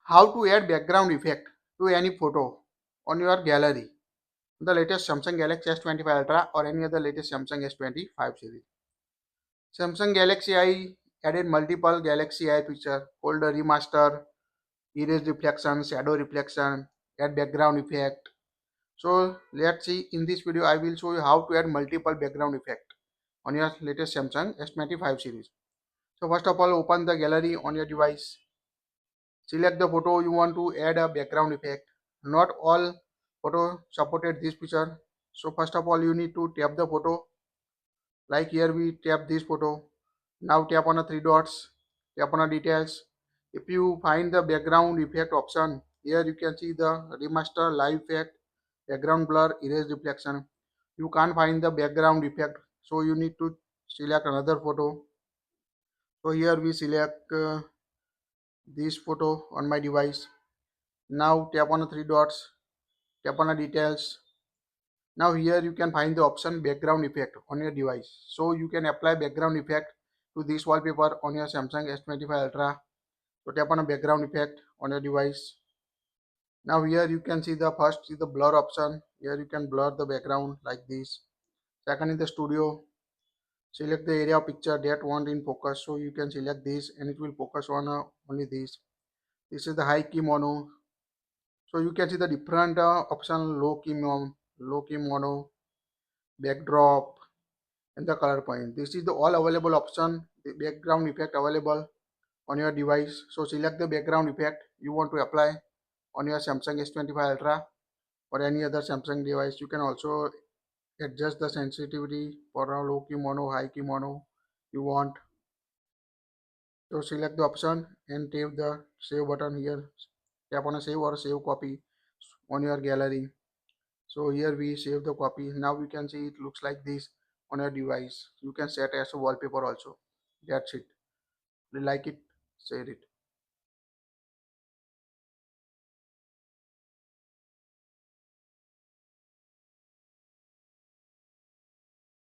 How to add background effect to any photo on your gallery. The latest Samsung Galaxy S25 Ultra or any other latest Samsung S25 series. Samsung Galaxy I added multiple Galaxy I feature called the remaster, erase reflection, shadow reflection, add background effect. So let's see, in this video I will show you how to add multiple background effect on your latest Samsung S25 series. So first of all, open the gallery on your device. Select the photo you want to add a background effect. Not all photo supported this feature. So first of all, you need to tap the photo. Like here we tap this photo. Now tap on the three dots. Tap on the details. If you find the background effect option, here you can see the remaster, live effect, background blur, erase reflection. You can't find the background effect, so you need to select another photo. So here we select this photo on my device. Now tap on the three dots, tap on the details. Now here you can find the option background effect on your device. So you can apply background effect to this wallpaper on your Samsung S25 Ultra. So tap on a background effect on your device. Now here you can see the first is the blur option. Here you can blur the background like this. Second is the studio. Select the area of picture that want in focus. So you can select this and it will focus on only this. This is the high key mono. So you can see the different option low key mono, backdrop, and the color point. This is the all available option, the background effect available on your device. So select the background effect you want to apply on your Samsung S25 Ultra or any other Samsung device. You can also adjust the sensitivity for a low key mono, high key mono you want. So select the option and tap the save button here. Tap on a save or save copy on your gallery. So here we save the copy. Now we can see it looks like this on your device. You can set as a wallpaper also. That's it. If you like it, share it.